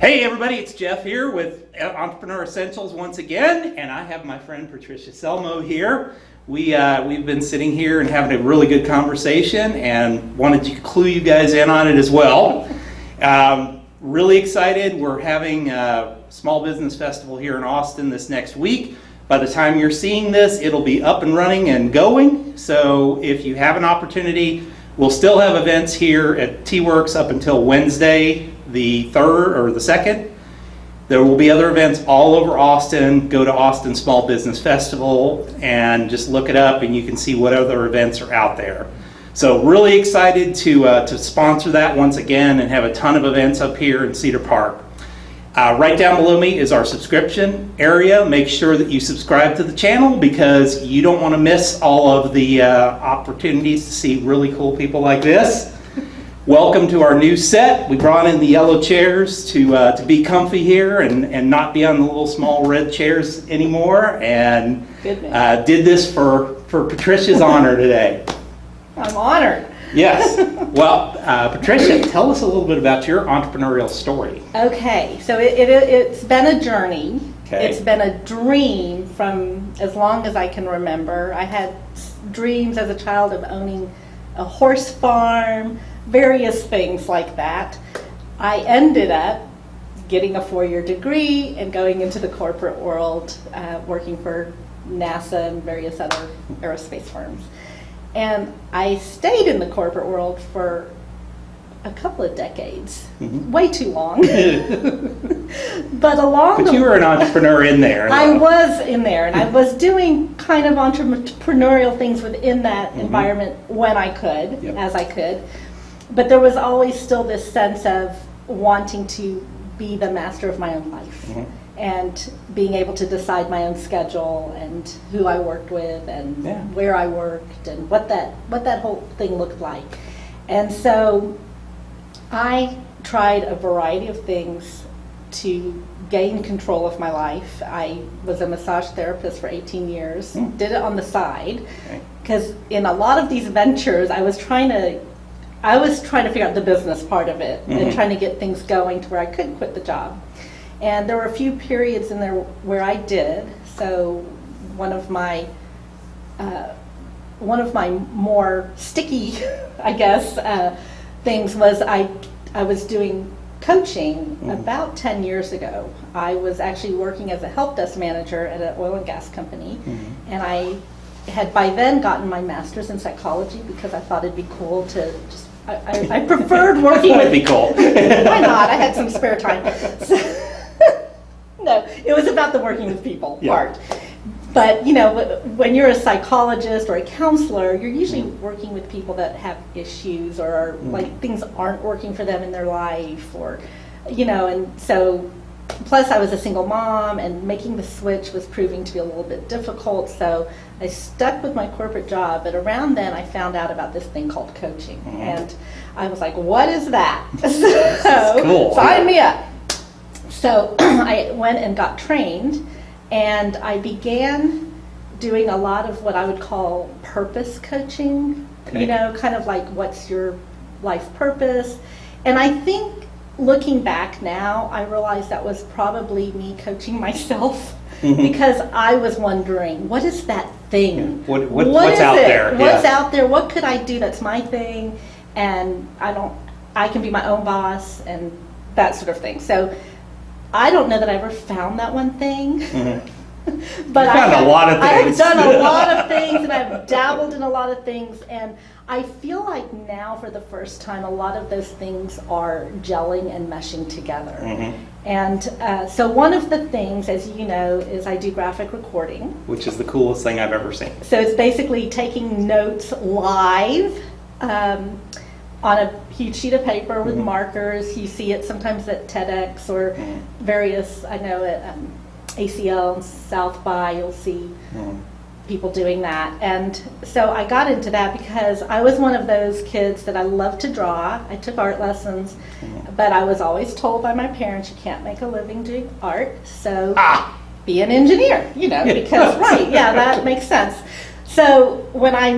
Hey everybody, it's Jeff here with Entrepreneur Essentials once again, and I have my friend Patricia Selmo here. We've been sitting here and having a really good conversation and wanted to clue you guys in on it as well. Really excited. We're having a small business festival here in Austin this next week. By the time you're seeing this, it'll be up and running and going. So if you have an opportunity, we'll still have events here at T-Werx up until Wednesday, the 3rd or the 2nd. There will be other events all over Austin. Go to Austin Small Business Festival and just look it up and you can see what other events are out there. So really excited to sponsor that once again and have a ton of events up here in Cedar Park. Right down below me is our subscription area. Make sure that you subscribe to the channel because you don't want to miss all of the opportunities to see really cool people like this. Welcome to our new set. We brought in the yellow chairs to be comfy here and not be on the little small red chairs anymore. And did this for Patricia's honor today. I'm honored. Yes. Well, Patricia, tell us a little bit about your entrepreneurial story. Okay, so it's been a journey. Okay. It's been a dream from as long as I can remember. I had dreams as a child of owning a horse farm, various things like that. I ended up getting a 4-year degree and going into the corporate world, working for NASA and various other aerospace firms. And I stayed in the corporate world for a couple of decades, way too long. But you were an entrepreneur in there. I was in there, and I was doing kind of entrepreneurial things within that environment when I could, as I could. But there was always still this sense of wanting to be the master of my own life and being able to decide my own schedule and who I worked with and where I worked and what that whole thing looked like. And so I tried a variety of things to gain control of my life. I was a massage therapist for 18 years, did it on the side, because in a lot of these ventures I was trying to figure out the business part of it and trying to get things going to where I could quit the job. And there were a few periods in there where I did. So one of my more sticky, I guess, things was I was doing coaching about 10 years ago. I was actually working as a help desk manager at an oil and gas company, and I had by then gotten my master's in psychology because I thought it'd be cool to just I preferred working with... That'd be cool. Why not? I had some spare time. No, it was about the working with people part. But, you know, when you're a psychologist or a counselor, you're usually working with people that have issues or are, like things aren't working for them in their life or, you know, and so... Plus, I was a single mom, and making the switch was proving to be a little bit difficult, so I stuck with my corporate job. But around then, I found out about this thing called coaching, and I was like, what is that? So, cool. Sign me up. So I went and got trained, and I began doing a lot of what I would call purpose coaching, you know, kind of like what's your life purpose. And I think looking back now, I realize that was probably me coaching myself because I was wondering, what is that thing? What's out there? What's out there? What could I do that's my thing? And I can be my own boss and that sort of thing. So I don't know that I ever found that one thing. But I found a lot of things. I've done a lot of things and I've dabbled in a lot of things, and I feel like now for the first time a lot of those things are gelling and meshing together. And so one of the things, as you know, is I do graphic recording. Which is the coolest thing I've ever seen. So it's basically taking notes live on a huge sheet of paper with markers. You see it sometimes at TEDx or various, I know at ACL and South by, you'll see people doing that. And so I got into that because I was one of those kids that I loved to draw. I took art lessons, but I was always told by my parents, you can't make a living doing art, so be an engineer, because, right, yeah, that makes sense. So when I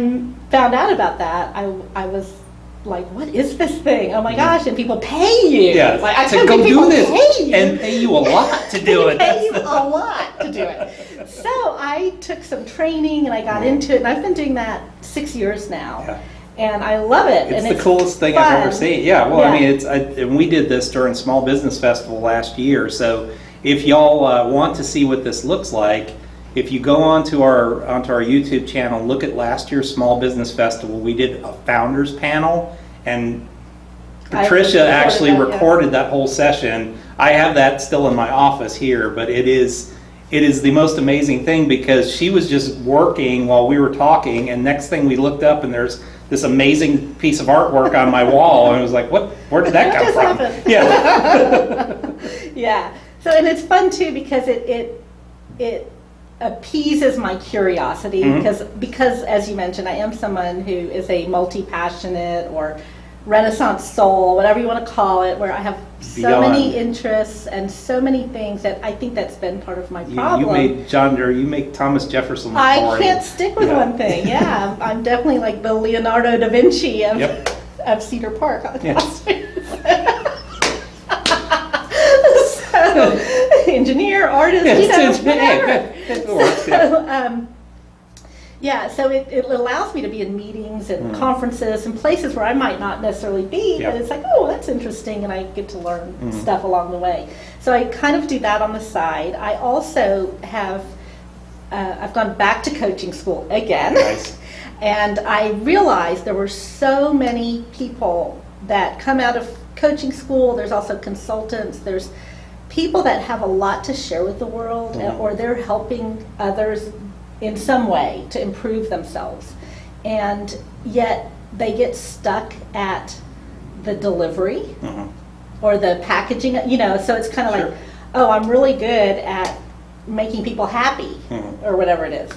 found out about that, I was like, what is this thing? Oh my gosh, and people pay you. Yeah, like, I to go do this and pay you a lot to do it. Pay you a lot to do it. So I took some training and I got into it, and I've been doing that 6 years now. Yeah. And I love it. It's the coolest thing fun. I've ever seen. Yeah, well, I mean, and we did this during Small Business Festival last year. So if y'all want to see what this looks like, if you go onto our YouTube channel, look at last year's Small Business Festival. We did a founders panel, and Patricia actually recorded that whole session. I have that still in my office here, but it is the most amazing thing because she was just working while we were talking, and next thing we looked up and there's this amazing piece of artwork on my wall, and I was like, where did that come from? Happened? Yeah. Yeah. So, and it's fun too because it appeases my curiosity because as you mentioned, I am someone who is a multi-passionate or Renaissance soul, whatever you want to call it, where I have so many interests and so many things that I think that's been part of my problem. You make Thomas Jefferson look boring. I can't stick with one thing. Yeah, I'm definitely like the Leonardo da Vinci of Cedar Park. Yeah. So, engineer, artist, whatever. So it allows me to be in meetings and conferences and places where I might not necessarily be, but it's like, oh, that's interesting, and I get to learn stuff along the way. So I kind of do that on the side. I also have, I've gone back to coaching school again. Nice. And I realized there were so many people that come out of coaching school. There's also consultants. There's people that have a lot to share with the world, or they're helping others in some way to improve themselves. And yet they get stuck at the delivery or the packaging, so it's kind of like, oh, I'm really good at making people happy or whatever it is.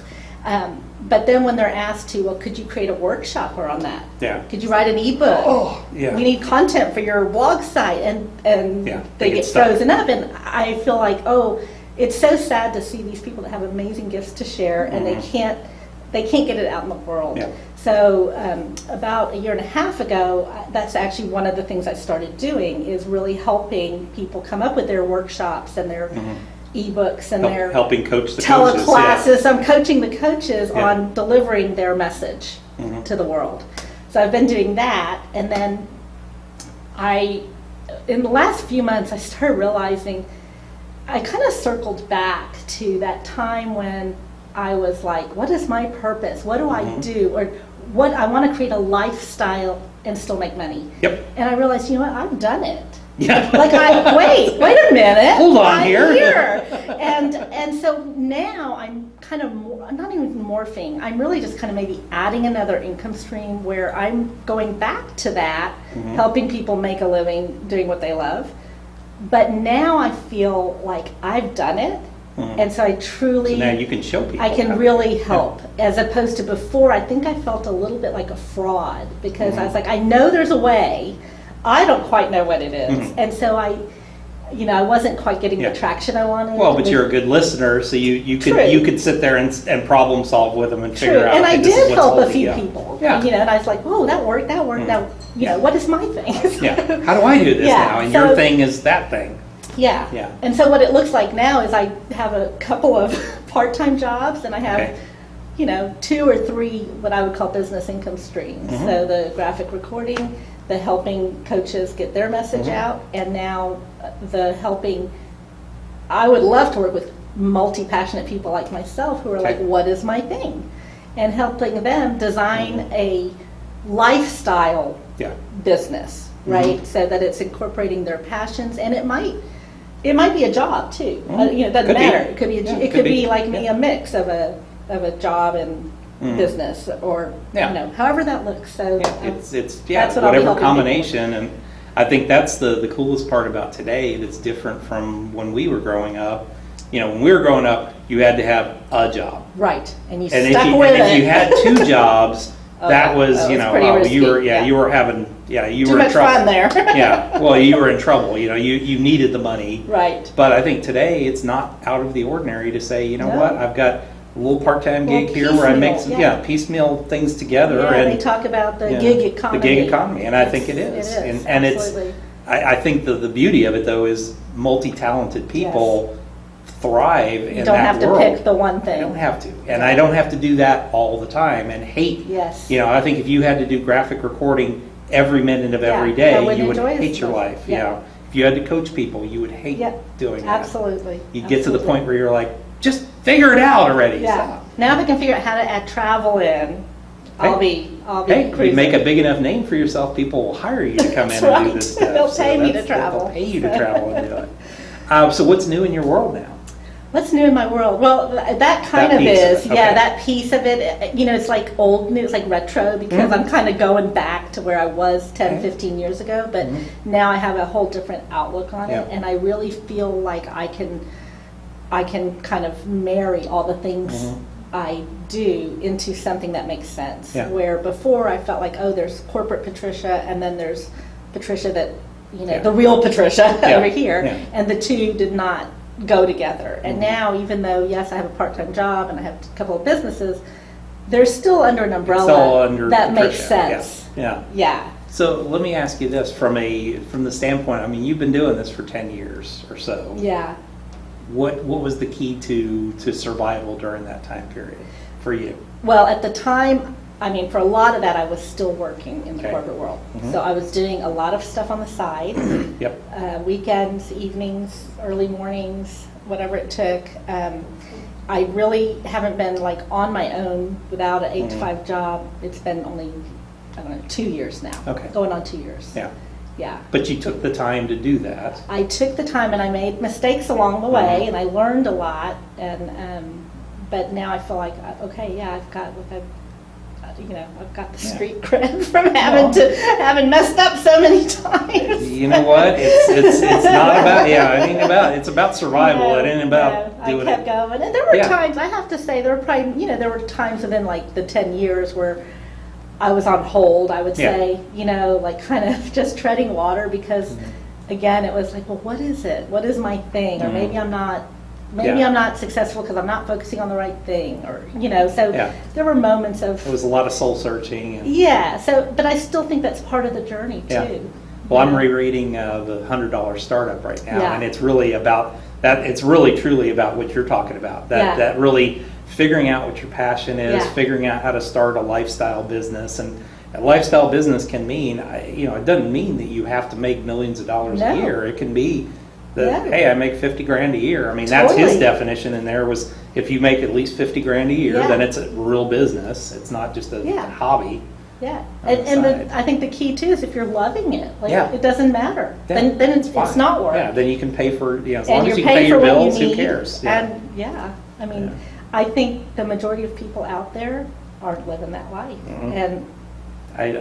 But then when they're asked to, well, could you create a workshop around that? Yeah. Could you write an ebook? Oh, yeah. We need content for your blog site, and they get frozen up. And I feel like, oh, it's so sad to see these people that have amazing gifts to share, and they can't get it out in the world. Yeah. So about a year and a half ago, that's actually one of the things I started doing, is really helping people come up with their workshops and their ebooks and their helping coach the teleclasses. I'm coaching the coaches on delivering their message to the world. So I've been doing that, and then in the last few months, I started realizing I kind of circled back to that time when I was like, what is my purpose? What do I do? Or what I want to create a lifestyle and still make money. Yep. And I realized, I've done it. Yeah. Like wait a minute. Hold on here. And so now I'm kind of not even morphing. I'm really just kind of maybe adding another income stream where I'm going back to that, helping people make a living doing what they love. But now I feel like I've done it. And so I truly, so now you can show people. I can really help, as opposed to before. I think I felt a little bit like a fraud because I was like, I know there's a way, I don't quite know what it is, and so I wasn't quite getting the traction I wanted. Well, but you're a good listener, so you could sit there and problem solve with them and figure out. And I did help a few people. Yeah. And I was like, whoa, that worked. Now, what is my thing? Yeah. How do I do this now? And your thing is that thing. Yeah. Yeah. And so what it looks like now is I have a couple of part-time jobs, and I have, 2 or 3 what I would call business income streams. So the graphic recording, the helping coaches get their message out, and now the helping. I would love to work with multi-passionate people like myself who are like, what is my thing? And helping them design a lifestyle business, right? So that it's incorporating their passions, and it might be a job too. It doesn't matter. It could be like me, a mix of a job and business, or however that looks. So it's that's what I'll be whatever helping combination, and I think that's the coolest part about today. That's different from when we were growing up. When we were growing up, you had to have a job, right? And you and stuck with it. And if you had 2 jobs, that was risky. you were having you too were in much trouble. fun there. Well, you were in trouble. You needed the money, right? But I think today it's not out of the ordinary to say, what, I've got a little part-time gig here where I make some piecemeal things together. Yeah, and they talk about the gig economy. The gig economy, and I think it is. And it's I think the beauty of it though is multi-talented people thrive in that world. You don't have to pick the one thing. I don't have to, and I don't have to do that all the time and hate. Yes. I think if you had to do graphic recording every minute of every day, you would hate your life. If you had to coach people, you would hate doing that. Absolutely. You'd get to the point where you're like, just figure it out already. Yeah. Now if I can figure out how to add travel in, I'll be Hey, you make a big enough name for yourself, people will hire you to come in and do this stuff. They'll pay me to travel. They'll pay you to travel and do it. So what's new in your world now? What's new in my world? Well, that kind of is, that piece of it, it's like old news, like retro, because I'm kind of going back to where I was 10, 15 years ago, but now I have a whole different outlook on it, and I really feel like I can kind of marry all the things I do into something that makes sense. Where before I felt like, there's corporate Patricia, and then there's Patricia that, the real Patricia over here, and the two did not go together. And now, even though, yes, I have a part-time job and I have a couple of businesses, they're still under an umbrella that makes sense. Yeah. So let me ask you this, from the standpoint, you've been doing this for 10 years or so. Yeah. What was the key to survival during that time period for you? Well, at the time, for a lot of that, I was still working in the corporate world. So I was doing a lot of stuff on the side. Weekends, evenings, early mornings, whatever it took. I really haven't been on my own without an 8 to 5 job. It's been only, 2 years now. Going on 2 years. Yeah. But you took the time to do that. I took the time, and I made mistakes along the way, and I learned a lot. And but now I feel like, I've got the street cred from having messed up so many times. You know what? It's not about it's about survival. It ain't about doing it. I kept going, and there were times, I have to say, there were times within the 10 years where I was on hold. I would say, kind of just treading water, because again, it was like, well, what is it? What is my thing? Or maybe I'm not. Maybe I'm not successful because I'm not focusing on the right thing, or So there were moments of. It was a lot of soul searching. But I still think that's part of the journey too. Well, I'm rereading the $100 Startup right now, and it's really about that. It's really truly about what you're talking about. That really figuring out what your passion is, figuring out how to start a lifestyle business, and a lifestyle business can mean, it doesn't mean that you have to make millions of dollars a year. It can be. Hey, I make 50 grand a year. That's his definition in there, was if you make at least 50 grand a year, then it's a real business. It's not just a hobby. Yeah, and I think the key too is if you're loving it, it doesn't matter. Then it's not work. Yeah, then you can pay for as long as you can pay your bills. Who cares? And I think the majority of people out there aren't living that life, and. I'm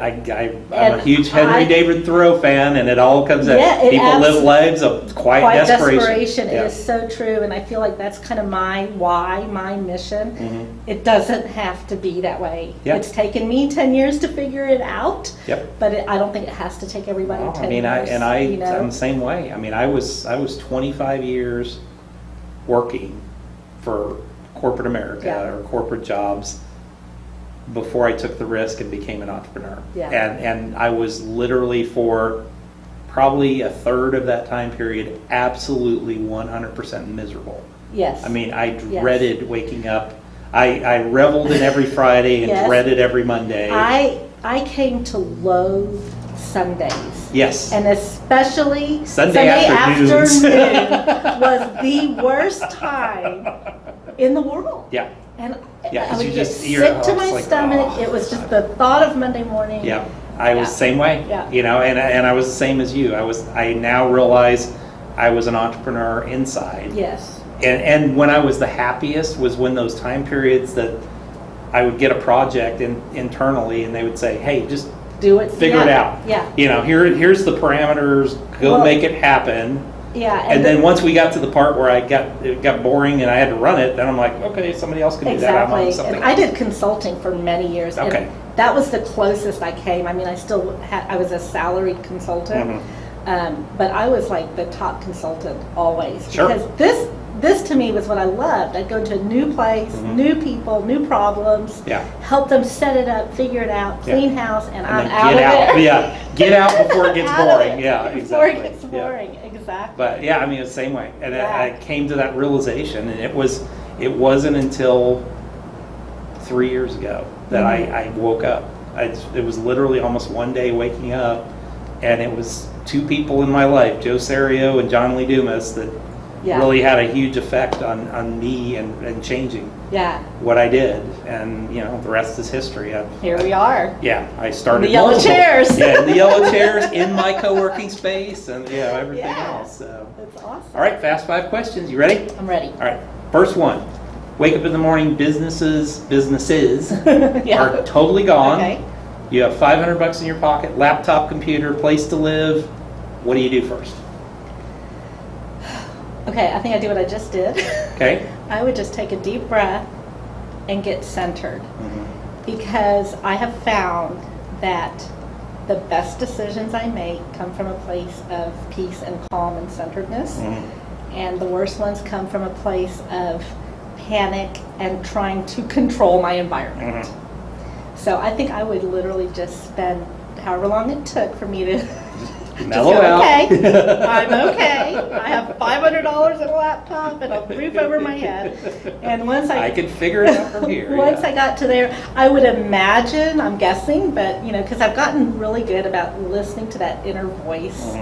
a huge Henry David Thoreau fan, and it all comes out. People live lives of quiet desperation. It is so true, and I feel like that's kind of my why, my mission. It doesn't have to be that way. It's taken me 10 years to figure it out, but I don't think it has to take everybody 10 years. I'm the same way. I was 25 years working for corporate America or corporate jobs before I took the risk and became an entrepreneur. And I was literally, for probably a third of that time period, absolutely 100% miserable. I dreaded waking up. I reveled in every Friday and dreaded every Monday. I came to loathe Sundays. Yes. And especially Sunday afternoon was the worst time in the world. And I would get sick to my stomach. It was just the thought of Monday morning. I was the same way. And I was the same as you. I now realize I was an entrepreneur inside. Yes. And when I was the happiest was when those time periods that I would get a project internally, and they would say, "Hey, just do it, figure it out. Yeah. Here's the parameters. Go make it happen." Yeah. And then once we got to the part where it got boring and I had to run it, then I'm like, okay, somebody else can do that. I'm on something and I did consulting for many years. Okay. And that was the closest I came. I mean, I was a salaried consultant, but I was like the top consultant always. Sure. Because this to me was what I loved. I'd go to a new place, new people, new problems, help them set it up, figure it out, clean house, and I'm out of there. Yeah, get out before it gets boring. Yeah, exactly. Before it gets boring, exactly. But yeah, I mean, it's the same way. And I came to that realization, and it wasn't until 3 years ago that I woke up. It was literally almost one day waking up, and it was two people in my life, Joe Serio and John Lee Dumas, that really had a huge effect on me and changing what I did. And the rest is history. Here we are. Yeah, I started in the yellow chairs. in the yellow chairs, in my co-working space, and everything else. So that's awesome. All right, fast 5 questions. You ready? I'm ready. All right, first one. Wake up in the morning, businesses are totally gone. Okay. You have $500 in your pocket, laptop, computer, place to live. What do you do first? Okay, I think I do what I just did. Okay. I would just take a deep breath and get centered. Because I have found that the best decisions I make come from a place of peace and calm and centeredness. And the worst ones come from a place of panic and trying to control my environment. So I think I would literally just spend however long it took for me to mellow out. Okay, I'm okay. I have $500 in a laptop and a roof over my head. And once I could figure it out from here. Once I got to there, I would imagine, I'm guessing, but because I've gotten really good about listening to that inner voice,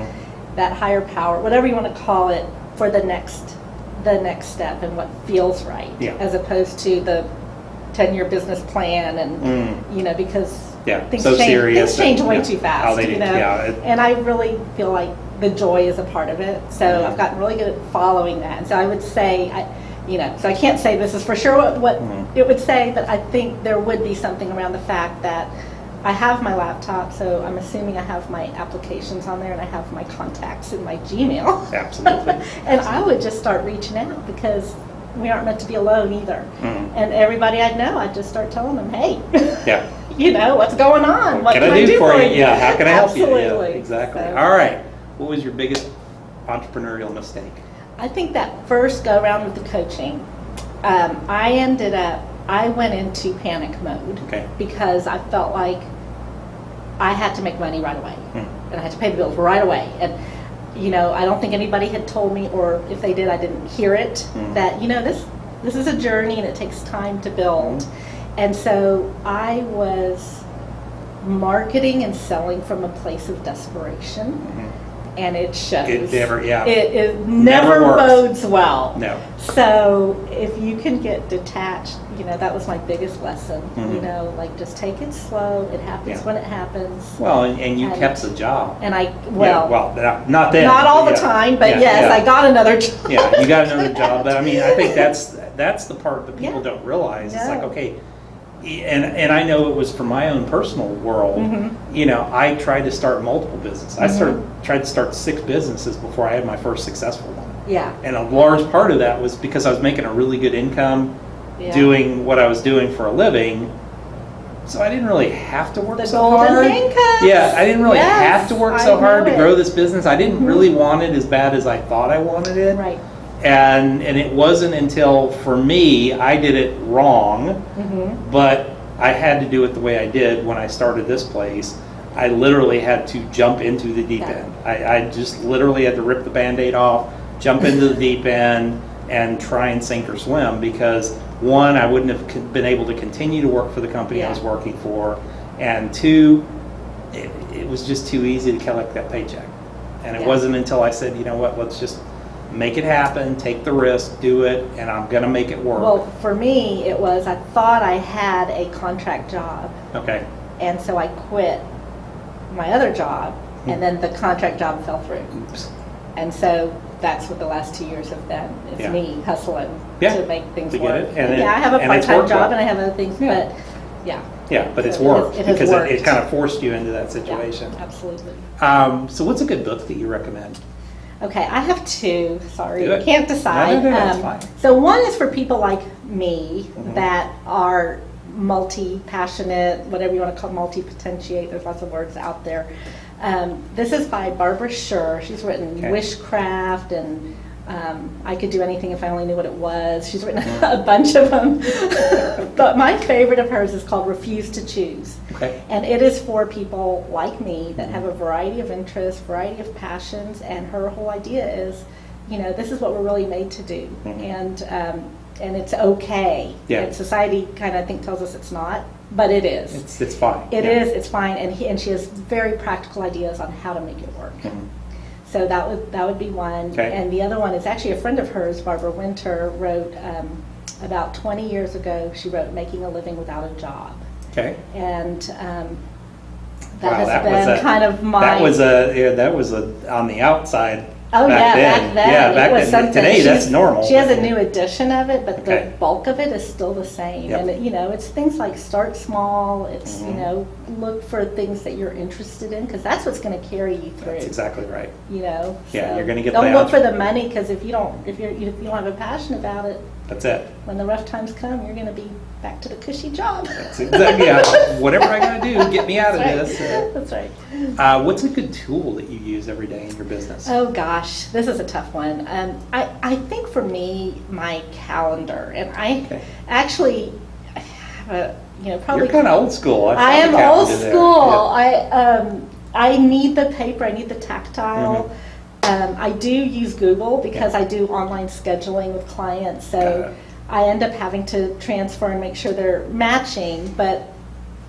that higher power, whatever you want to call it, for the next step and what feels right, as opposed to the 10-year business plan and because things change way too fast. And I really feel like the joy is a part of it. So I've gotten really good at following that. And so I would say, so I can't say this is for sure what it would say, but I think there would be something around the fact that I have my laptop, so I'm assuming I have my applications on there and I have my contacts in my Gmail. Absolutely. And I would just start reaching out because we aren't meant to be alone either. And everybody I know, I'd just start telling them, hey, what's going on? What can I do for you? Yeah, how can I help you? Absolutely. Yeah, exactly. So, all right. What was your biggest entrepreneurial mistake? I think that first go around with the coaching, I went into panic mode because I felt like I had to make money right away and I had to pay the bills right away. And I don't think anybody had told me, or if they did, I didn't hear it, that this is a journey and it takes time to build. And so I was marketing and selling from a place of desperation. And it shows. It never bodes well. No. So if you can get detached, that was my biggest lesson. Just take it slow. It happens when it happens. Well, and you kept the job. And not then. Not all the time, but yes, I got another job. Yeah, you got another job. But I mean, I think that's the part that people don't realize. It's like, okay. And I know it was for my own personal world. I tried to start multiple businesses. I tried to start 6 businesses before I had my first successful one. Yeah. And a large part of that was because I was making a really good income doing what I was doing for a living. So I didn't really have to work so hard. The golden handcuffs. Yeah, I didn't really have to work so hard to grow this business. I didn't really want it as bad as I thought I wanted it. Right. And it wasn't until, for me, I did it wrong, but I had to do it the way I did when I started this place. I literally had to jump into the deep end. I just literally had to rip the Band-Aid off, jump into the deep end, and try and sink or swim because, one, I wouldn't have been able to continue to work for the company I was working for, and 2, it was just too easy to collect that paycheck. And it wasn't until I said, you know what, let's just make it happen, take the risk, do it, and I'm going to make it work. Well, for me, it was, I thought I had a contract job. Okay. And so I quit my other job, and then the contract job fell through. Oops. And so that's what the last 2 years have been. It's Yeah. me hustling Yeah. to make things To get work. it. And I have a and it's part-time worked job well. and I have other things, Yeah. but yeah. Yeah, but it's So worked it has because worked. it kind of forced you into that Yeah, situation. absolutely. So what's a good book that you recommend? Okay, I have two. Sorry, Do I it. can't decide. No, that's fine. So one is for people like me Mhm. that are multi-passionate, whatever you want to call multi-potentiate. There's lots of words out there. This is by Barbara Scher. She's written Okay. Wishcraft and I Could Do Anything If I Only Knew What It Was. She's written a bunch of them. But my favorite of hers is called Refuse to Choose. Okay. And it is for people like me that have a variety of interests, variety of passions, and her whole idea is, this is what we're really made to do. Mhm. And it's okay. Yeah. And society kind of, I think, tells us it's not, but it is. It's fine. It Yeah. is, it's fine, and she has very practical ideas on how to make it work. Mhm. So that would be one. Okay. And the other one is actually a friend of hers, Barbara Winter, wrote about 20 years ago, she wrote Making a Living Without a Job. Okay. And that Wow, has that been was kind of my... That was a on the outside. Oh, back yeah, then. back then. Yeah, back it was then. something. Today, that's normal. She has a new edition of it, but Okay. the bulk of it is still the same. Yep. And, it's things like start small. It's, Mhm. Look for things that you're interested in, because that's what's going to carry you through. That's exactly right. Yeah, you're gonna get Don't the look for entre- the money, because if you don't have a passion about it, That's it. when the rough times come, you're going to be back to the cushy job. That's exactly. Yeah. Whatever I gotta do, get me out of That's this. right. That's right. What's a good tool that you use every day in your business? Oh gosh, this is a tough one. I think for me, my calendar, and I Okay. actually, probably. You're kind of old school. I saw am the old calendar there. school. I need the paper. I need the tactile. Mm-hmm. I do use Google because I do online scheduling with clients, Got so it. I end up having to transfer and make sure they're matching. But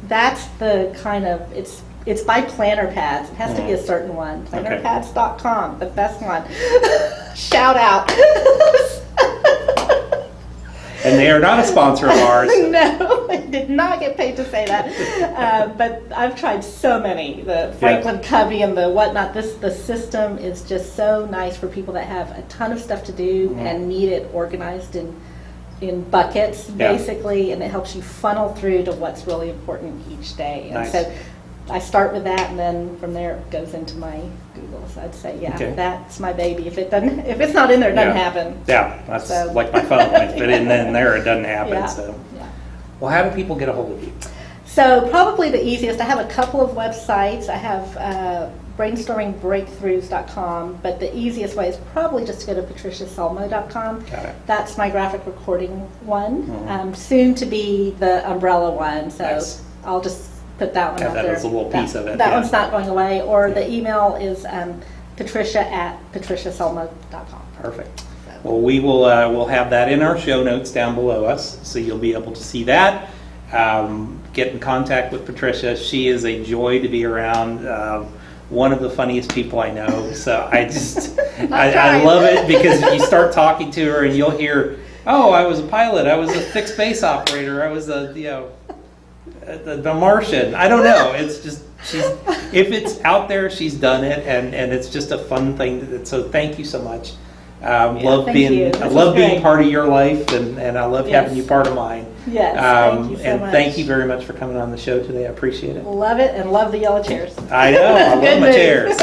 that's the kind of it's by planner pads. It has to be a certain one. Okay. Plannerpads.com, the best one. Shout out. And they are not a sponsor of ours. No, I did not get paid to say that. But I've tried so many, the Franklin Covey and the whatnot. The system is just so nice for people that have a ton of stuff to do and need it organized in buckets, Yeah. basically, and it helps you funnel through to what's really important each day. And Nice. so I start with that, and then from there it goes into my Google. So I'd say, yeah, Okay. that's my baby. If it's not in there, it doesn't Yeah. happen. Yeah, that's So- like my phone. If it isn't in there, it doesn't happen. Yeah. So, Yeah. well, how do people get a hold of you? So probably the easiest, I have a couple of websites. I have brainstormingbreakthroughs.com, but the easiest way is probably just to go to patriciaselmo.com. Got it. That's my graphic recording one. Mhm. Soon to be the umbrella one, so Nice. I'll just put that one Have out that there. as a little piece of it, That yeah. one's not going away, or the email is patricia@patriciaselmo.com. Perfect. Well, we will we'll have that in our show notes down below us, so you'll be able to see that. Get in contact with Patricia. She is a joy to be around. One of the funniest people I know. So I just I love it because you start talking to her and you'll hear, oh, I was a pilot. I was a fixed base operator. I was the Martian. I don't know. It's just if it's out there, she's done it, and it's just a fun thing. So thank you so much. Love thank being you. I This love was being great. part of your life, and I love Yes. having you part of mine. Yes, thank you so and much. thank you very much for coming on the show today. I appreciate it. Love it, and love the yellow chairs. I know. I love Good my news. chairs.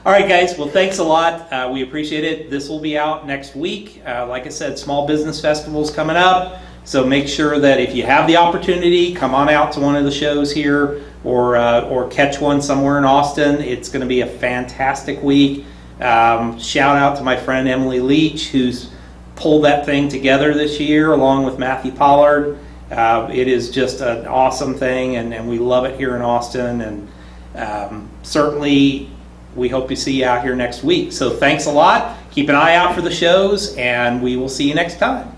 All right, guys. Well, thanks a lot. We appreciate it. This will be out next week. Like I said, Small Business Festival's coming up. So make sure that if you have the opportunity, come on out to one of the shows here or catch one somewhere in Austin. It's going to be a fantastic week. Shout out to my friend Emily Leach, who's pulled that thing together this year along with Matthew Pollard. It is just an awesome thing, and we love it here in Austin. And certainly we hope to see you out here next week. So thanks a lot. Keep an eye out for the shows, and we will see you next time.